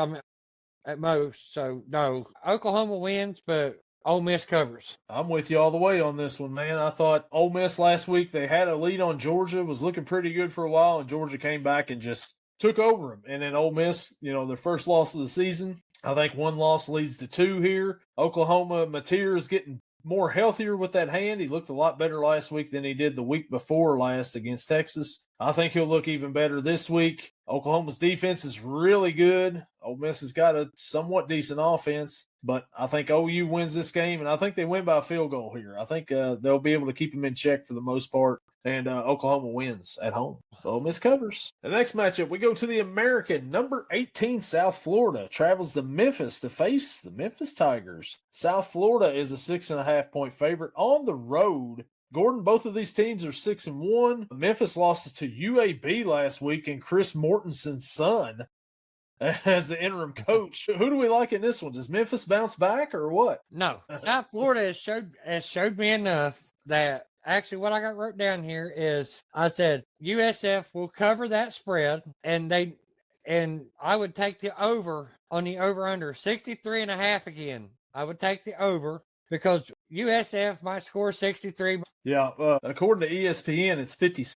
At most. So no, Oklahoma wins, but Ole Miss covers. I'm with you all the way on this one, man. I thought Ole Miss last week, they had a lead on Georgia, was looking pretty good for a while, and Georgia came back and just took over them. And then Ole Miss, their first loss of the season. I think 1 loss leads to 2 here. Oklahoma, Mateer is getting more healthier with that hand. He looked a lot better last week than he did the week before last against Texas. I think he'll look even better this week. Oklahoma's defense is really good. Ole Miss has got a somewhat decent offense, but I think OU wins this game, and I think they win by a field goal here. I think they'll be able to keep them in check for the most part, and Oklahoma wins at home. Ole Miss covers. The next matchup, we go to the American. Number 18, South Florida, travels to Memphis to face the Memphis Tigers. South Florida is a 6.5-point favorite on the road. Gordon, both of these teams are 6-1. Memphis lost to UAB last week, and Chris Mortensen's son as the interim coach. Who do we like in this one? Does Memphis bounce back or what? No. South Florida has showed me enough that actually what I got wrote down here is I said USF will cover that spread, and I would take the over on the over-under 63.5 again. I would take the over because USF might score 63. Yeah, according to ESPN, it's 56.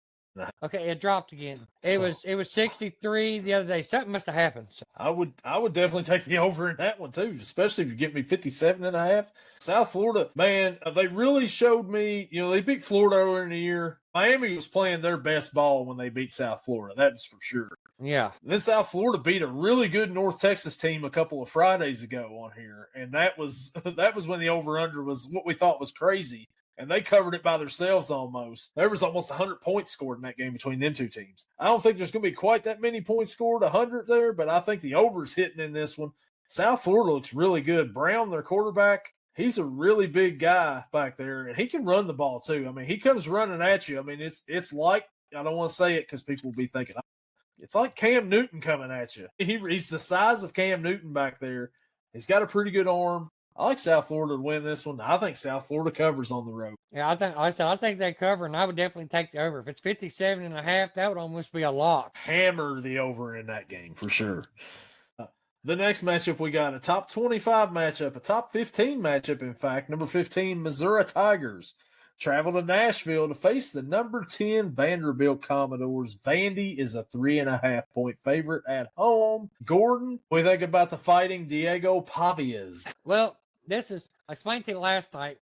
Okay, it dropped again. It was 63 the other day. Something must have happened. I would definitely take the over in that one too, especially if you get me 57.5. South Florida, man, they really showed me, they beat Florida earlier in the year. Miami was playing their best ball when they beat South Florida. That's for sure. Yeah. And then South Florida beat a really good North Texas team a couple of Fridays ago on here. And that was when the over-under was what we thought was crazy. And they covered it by themselves almost. There was almost 100 points scored in that game between them two teams. I don't think there's going to be quite that many points scored, 100 there, but I think the over's hitting in this one. South Florida looks really good. Brown, their quarterback, he's a really big guy back there, and he can run the ball too. I mean, he comes running at you. I mean, it's like, I don't want to say it because people will be thinking, it's like Cam Newton coming at you. He's the size of Cam Newton back there. He's got a pretty good arm. I like South Florida to win this one. I think South Florida covers on the road. Yeah, I think they cover, and I would definitely take the over. If it's 57.5, that would almost be a lock. Hammer the over in that game for sure. The next matchup, we got a top 25 matchup, a top 15 matchup, in fact. Number 15, Missouri Tigers travel to Nashville to face the number 10 Vanderbilt Commodores. Vandy is a 3.5-point favorite at home. Gordon, what do you think about the Fighting Diego Pavias? Well, I explained to you last night.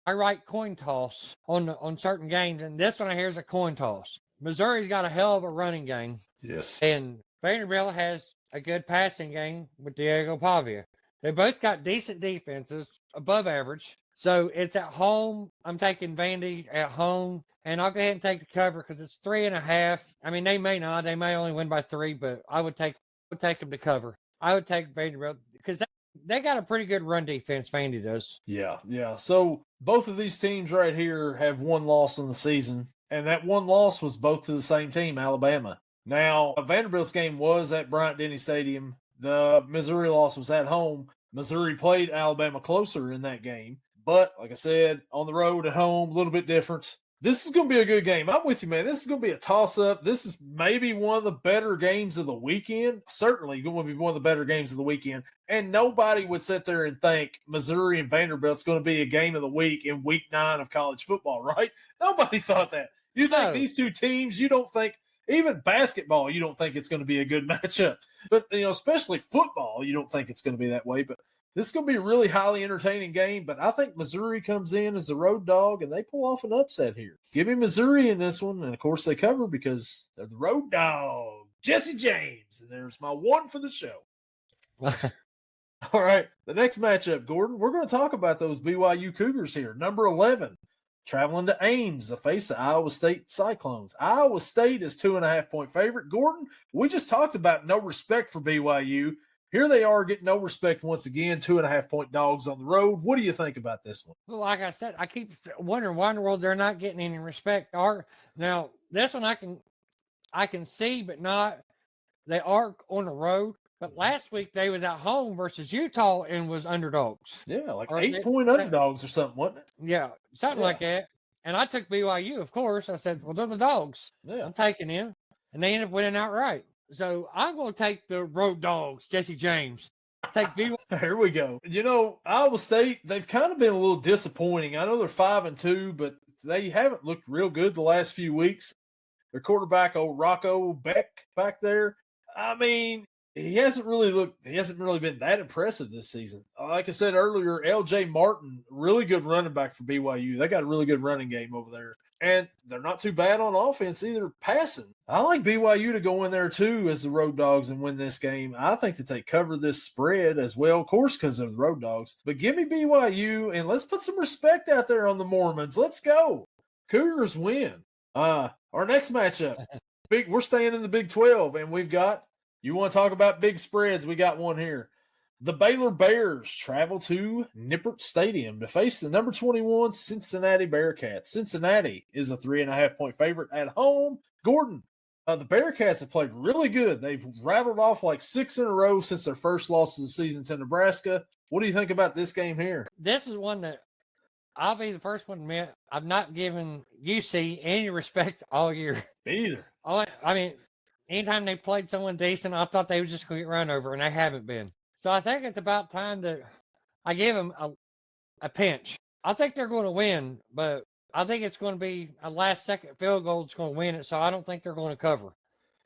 I write coin toss on certain games, and this one I hear is a coin toss. Missouri's got a hell of a running game. Yes. And Vanderbilt has a good passing game with Diego Pavia. They both got decent defenses, above average. So it's at home. I'm taking Vandy at home, and I'll go ahead and take the cover because it's 3.5. I mean, they may not. They may only win by 3, but I would take them to cover. I would take Vanderbilt because they got a pretty good run defense. Vandy does. Yeah. So both of these teams right here have one loss in the season, and that one loss was both to the same team, Alabama. Now, Vanderbilt's game was at Bryant-Denny Stadium. The Missouri loss was at home. Missouri played Alabama closer in that game. But, like I said, on the road, at home, a little bit different. This is going to be a good game. I'm with you, man. This is going to be a toss-up. This is maybe one of the better games of the weekend. Certainly going to be one of the better games of the weekend. And nobody would sit there and think Missouri and Vanderbilt's going to be a game of the week in week 9 of college football, right? Nobody thought that. You think these two teams, you don't think, even basketball, you don't think it's going to be a good matchup. But, especially football, you don't think it's going to be that way. But this is going to be a really highly entertaining game, but I think Missouri comes in as a road dog, and they pull off an upset here. Give me Missouri in this one, and, of course, they cover because they're the road dog. Jesse James, and there's my one for the show. All right, the next matchup, Gordon, we're going to talk about those BYU Cougars here. Number 11, traveling to Ames to face the Iowa State Cyclones. Iowa State is 2.5-point favorite. Gordon, we just talked about no respect for BYU. Here they are getting no respect once again, 2.5-point dogs on the road. What do you think about this one? Well, like I said, I keep wondering why in the world they're not getting any respect. Now this one I can see, but not. They are on the road. But last week they was at home versus Utah and was underdogs. Yeah, like 8-point underdogs or something, wasn't it? Yeah, something like that. And I took BYU, of course. I said, well, they're the dogs. Yeah. I'm taking them. And they ended up winning outright. So I'm going to take the road dogs, Jesse James. Take BYU. Here we go. Iowa State, they've kind of been a little disappointing. I know they're 5-2, but they haven't looked real good the last few weeks. Their quarterback, old Rocco Beck, back there. I mean, he hasn't really been that impressive this season. Like I said earlier, LJ Martin, really good running back for BYU. They got a really good running game over there. And they're not too bad on offense either, passing. I like BYU to go in there too as the road dogs and win this game. I think that they cover this spread as well, of course, because they're the road dogs. But give me BYU, and let's put some respect out there on the Mormons. Let's go. Cougars win. Our next matchup, we're staying in the Big 12, and we've got, you want to talk about big spreads, we got one here. The Baylor Bears travel to Nippert Stadium to face the number 21 Cincinnati Bearcats. Cincinnati is a 3.5-point favorite at home. Gordon, the Bearcats have played really good. They've rattled off like 6 in a row since their first loss of the season to Nebraska. What do you think about this game here? This is one that I'll be the first one to admit I've not given UC any respect all year. Me either. I mean, anytime they played someone decent, I thought they were just going to get run over, and they haven't been. So I think it's about time that I give them a pinch. I think they're going to win, but I think it's going to be a last-second field goal that's going to win it, so I don't think they're going to cover.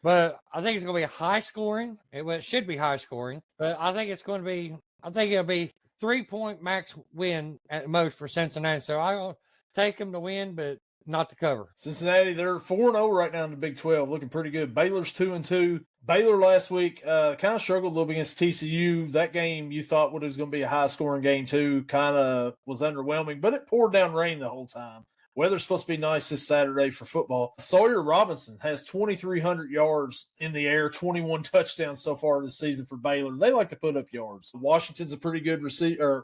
But I think it's going to be high scoring. It should be high scoring, but I think it'll be 3-point max win at most for Cincinnati. So I'll take them to win, but not to cover. Cincinnati, they're 4-0 right now in the Big 12, looking pretty good. Baylor's 2-2. Baylor last week kind of struggled a little bit against TCU. That game you thought was going to be a high-scoring game too, kind of was underwhelming, but it poured down rain the whole time. Weather's supposed to be nice this Saturday for football. Sawyer Robinson has 2,300 yards in the air, 21 touchdowns so far this season for Baylor. They like to put up yards. Washington's a pretty good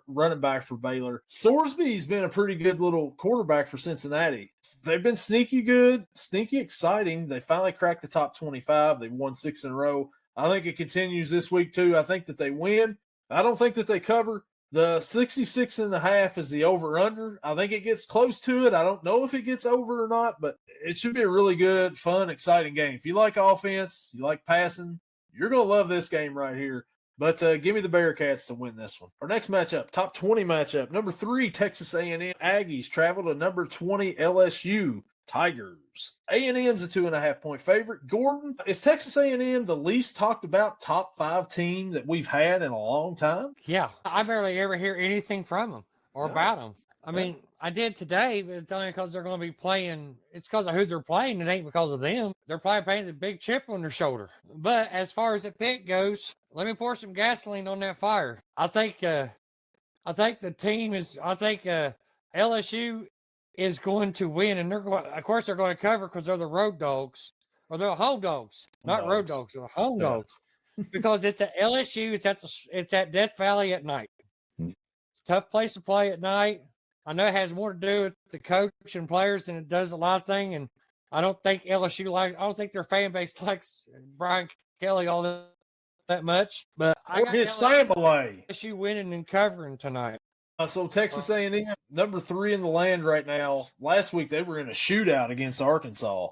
running back for Baylor. Sorsby's been a pretty good little quarterback for Cincinnati. They've been sneaky good, sneaky exciting. They finally cracked the top 25. They've won 6 in a row. I think it continues this week too. I think that they win. I don't think that they cover. The 66.5 is the over-under. I think it gets close to it. I don't know if it gets over or not, but it should be a really good, fun, exciting game. If you like offense, you like passing, you're going to love this game right here. But give me the Bearcats to win this one. Our next matchup, top 20 matchup. Number 3, Texas A&M Aggies travel to number 20 LSU Tigers. A&M's a 2.5-point favorite. Gordon, is Texas A&M the least talked about top 5 team that we've had in a long time? Yeah, I barely ever hear anything from them or about them. I mean, I did today, but it's only because they're going to be playing. It's because of who they're playing. It ain't because of them. They're probably playing the big chip on their shoulder. But as far as the pick goes, let me pour some gasoline on that fire. I think the team is. I think LSU is going to win, and they're going. Of course, they're going to cover because they're the road dogs, or they're home dogs, not road dogs. They're home dogs, because it's at LSU. It's at Death Valley at night. Tough place to play at night. I know it has more to do with the coach and players than it does a lot of things, and I don't think LSU I don't think their fan base likes Brian Kelly all that much. But I got his family. LSU winning and covering tonight. So Texas A&M, number 3 in the land right now. Last week they were in a shootout against Arkansas,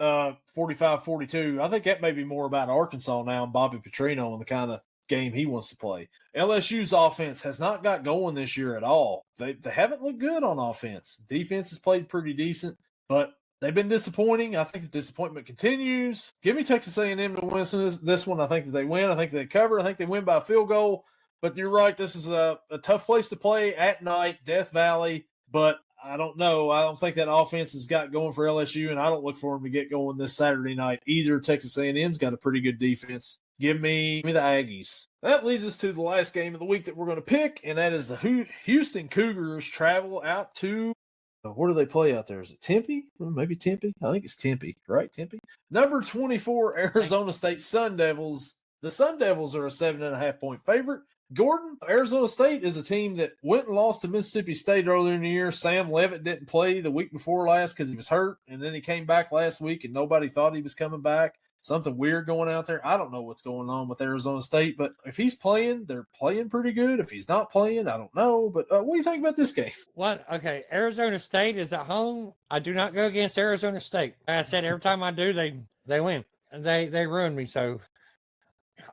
45-42. I think that may be more about Arkansas now and Bobby Petrino and the kind of game he wants to play. LSU's offense has not got going this year at all. They haven't looked good on offense. Defense has played pretty decent, but they've been disappointing. I think the disappointment continues. Give me Texas A&M to win this one. I think that they win. I think they cover. I think they win by a field goal. But you're right. This is a tough place to play at night, Death Valley. But I don't know. I don't think that offense has got going for LSU, and I don't look for them to get going this Saturday night either. Texas A&M's got a pretty good defense. Give me the Aggies. That leads us to the last game of the week that we're going to pick, and that is the Houston Cougars travel out to where do they play out there? Is it Tempe? Well, maybe Tempe. I think it's Tempe, right? Tempe. Number 24, Arizona State Sun Devils. The Sun Devils are a 7.5-point favorite. Gordon, Arizona State is a team that went and lost to Mississippi State earlier in the year. Sam Levitt didn't play the week before last because he was hurt, and then he came back last week, and nobody thought he was coming back. Something weird going out there. I don't know what's going on with Arizona State, but if he's playing, they're playing pretty good. If he's not playing, I don't know. But what do you think about this game? What? Okay, Arizona State is at home. I do not go against Arizona State. Like I said, every time I do, they win, and they ruin me. So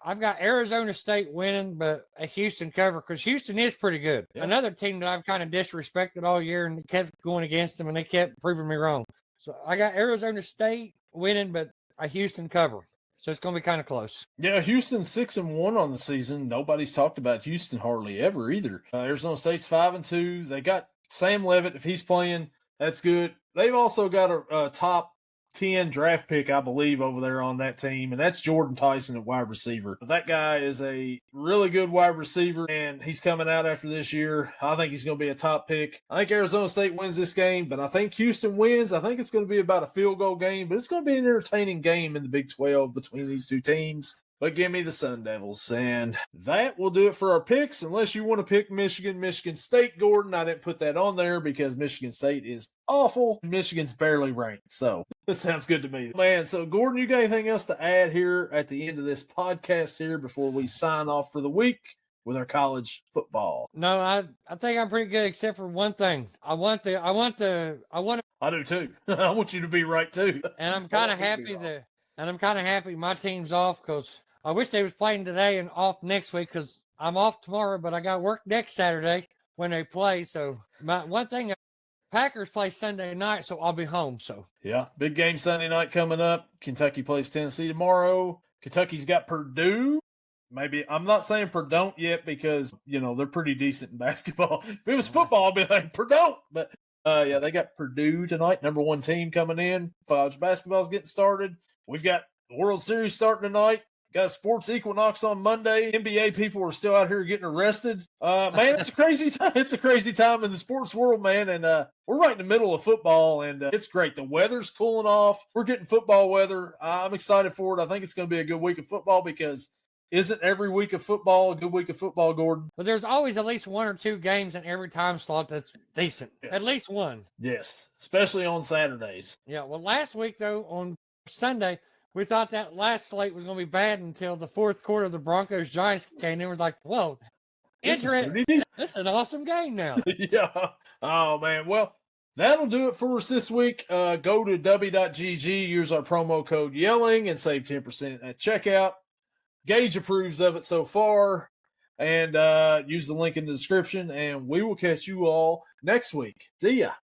I've got Arizona State winning, but a Houston cover because Houston is pretty good. Yeah. Another team that I've kind of disrespected all year and kept going against them, and they kept proving me wrong. So I got Arizona State winning, but a Houston cover. So it's going to be kind of close. Yeah, Houston's 6-1 on the season. Nobody's talked about Houston hardly ever either. Arizona State's 5-2. They got Sam Levitt. If he's playing, that's good. They've also got a top 10 draft pick, I believe, over there on that team, and that's Jordan Tyson at wide receiver. That guy is a really good wide receiver, and he's coming out after this year. I think he's going to be a top pick. I think Arizona State wins this game, but I think Houston wins. I think it's going to be about a field goal game, but it's going to be an entertaining game in the Big 12 between these two teams. But give me the Sun Devils. And that will do it for our picks. Unless you want to pick Michigan State, Gordon. I didn't put that on there because Michigan State is awful. Michigan's barely ranked. So this sounds good to me. Man, so Gordon, you got anything else to add here at the end of this podcast here before we sign off for the week with our college football? No, I think I'm pretty good except for one thing. I do too. I want you to be right too. And I'm kind of happy my team's off because I wish they was playing today and off next week because I'm off tomorrow, but I got work next Saturday when they play. So one thing Packers play Sunday night, so I'll be home. So Yeah, big game Sunday night coming up. Kentucky plays Tennessee tomorrow. Kentucky's got Purdue. Maybe I'm not saying Purdue yet because they're pretty decent in basketball. If it was football, I'd be like Purdue. But yeah, they got Purdue tonight, number 1 team coming in. College basketball's getting started. We've got the World Series starting tonight. Got a sports equinox on Monday. NBA people are still out here getting arrested. Man, it's a crazy time. It's a crazy time in the sports world, man. And we're right in the middle of football, and it's great. The weather's cooling off. We're getting football weather. I'm excited for it. I think it's going to be a good week of football because isn't every week of football a good week of football, Gordon? But there's always at least 1 or 2 games in every time slot that's decent. Yes. At least one. Yes, especially on Saturdays. Yeah, well, last week, though, on Sunday, we thought that last slate was going to be bad until the fourth quarter of the Broncos-Giants game. And we're like, whoa, this is an awesome game now. Yeah. Oh, man. Well, that'll do it for us this week. Go to w.gg, use our promo code YELLING, and save 10% at checkout. Gage approves of it so far. And use the link in the description. And we will catch you all next week. See ya.